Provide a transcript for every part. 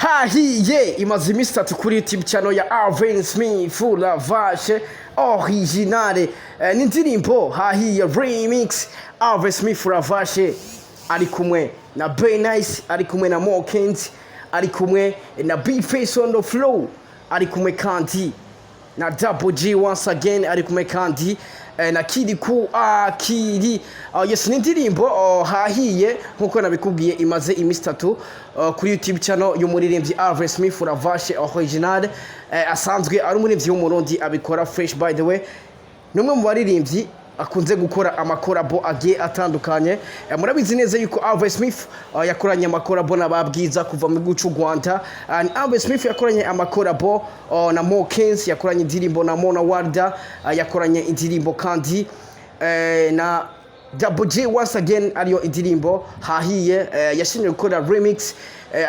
hahiye imaze iminsi itatu kuri YouTube channel ya Rmix la vache originale ni indirimbo hahiye Rmix. Rmix la vache ari kumwe na Be Nice, ari kumwe na Mokens, ari kumwe na B-Face on the flow, ari kumwe kandi na Double G once again, ari kumwe kandi na kiri ku akiri. Yes, ni indirimbo hahiye nkuko nabikubwiye imaze iminsi itatu kuri YouTube channel y'umuririmbyi Rmix la vache originale. Asanzwe ari umuririmbyi w'umurundi, abikora fresh by the way. Numwe mu baririmbyi akunze gukora amakorabo agiye atandukanye. Murabizi neza yuko Rmix yakoranye amakorabo n'ababwiza kuva mu gihugu cy'u Rwanda. Rmix yakoranye amakorabo na Mokens, yakoranye indirimbo na Mona Warda, yakoranye indirimbo kandi na Double G once again, ariyo indirimbo hahiye. Yashimye gukora remix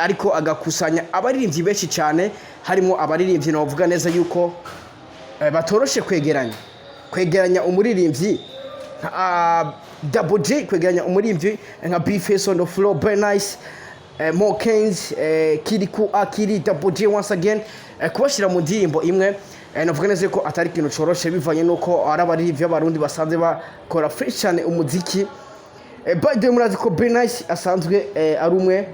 ariko agakusanya abaririmbyi benshi cyane, harimo abaririmbyi navuga neza yuko batoroshe kwegeranya umuririmbyi Double G, kwegeranya umuririmbyi nka B-Face on the flow, Be Nice, Mokens, kiri ku akiri, Double G once again, kubashira mu ndirimbo imwe. Navuga neza ko atari ikintu coroshe bivanye nuko ari abaririmbyi b'abarundi basanze bakora fresh cyane umuziki. By the way, murazi ko Be Nice asanzwe ari umwe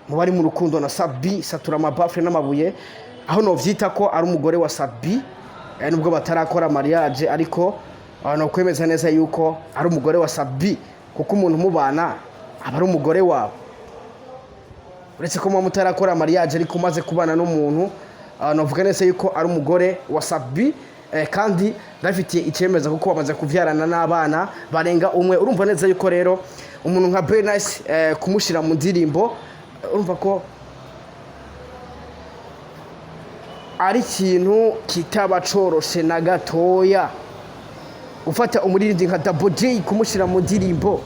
mu bari mu rukundo na Sabi satura amabafre n'amabuye, aho no vyita ko ari umugore wa Sabi nubwo batarakora mariage, ariko no kwemeza neza yuko ari umugore wa Sabi kuko umuntu mubana aba ari umugore wawe. Uretse ko mutarakora mariage ariko umaze kubana n'umuntu, navuga neza yuko ari umugore wa Sabi, kandi ndafitiye icemeza kuko bamaze kuvyarana n'abana barenga umwe. Urumva neza yuko rero umuntu nka Be Nice kumushira mu ndirimbo, urumva ko ari ikintu kitaba coroshe na gatoya. Ufata umuririmbyi nka Double G kumushira mu ndirimbo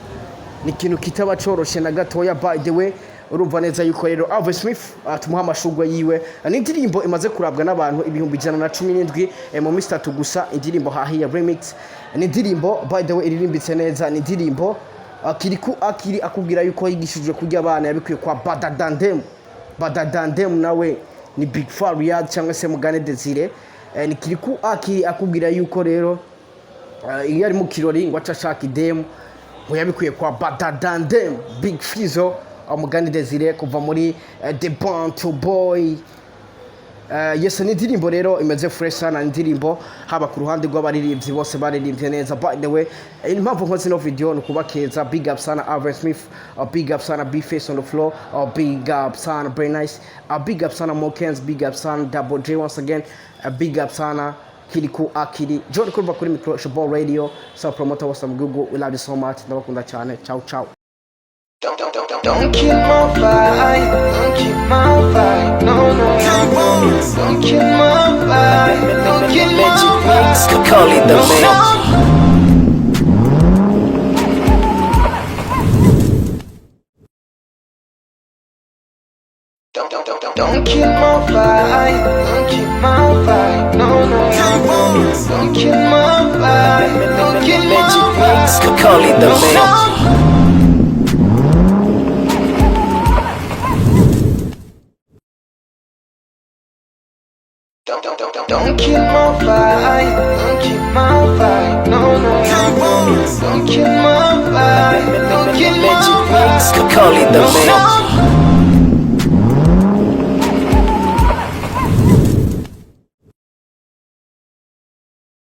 ni ikintu kitaba coroshe na gatoya. By the way, urumva neza yuko rero Rmix tumuha amashugwe yiwe. Ni indirimbo imaze kurabwa n'abantu 117 mu minsi itatu gusa. Indirimbo hahiye Rmix ni indirimbo by the way iririmbitse neza, ni indirimbo kiri ku akiri akubwira yuko yigishijwe kurya abana, yabikwiye kwa Badadandem nawe ni Big Fariad cyangwa se Mugane Desire. Ni kiri ku akiri akubwira yuko rero iyo ari mu kirori ngo acashaka idemu ngo yabikwiye kwa Badadandem, Big Fizo, Mugane Desire kuva muri The Born to Boy. Yes, ni indirimbo rero imeze fresh sana, indirimbo haba ku ruhande rw'abaririmbyi bose baririmbye neza. By the way, impamvu nkoze no video no kubakeza, big up sana Rmix, big up sana B-Face on the floor, big up sana Be Nice, big up sana Mokens, big up sana Double J once again, big up sana kiri ku akiri. John kurba kuri micro Shabo Radio, so promoter was some Google. We love you so much. Ndabakunda cyane. Ciao ciao. Don't kill my vibe, don't kill my vibe, no, no, no. Don't kill my vibe, don't kill my vibe. Call it the Don't kill my vibe, don't kill my vibe, no, no, no. Don't kill my vibe, don't kill my vibe. Call it the Don't kill my vibe, don't kill my vibe, no, no, no. Don't kill my vibe, don't kill my vibe. Call it the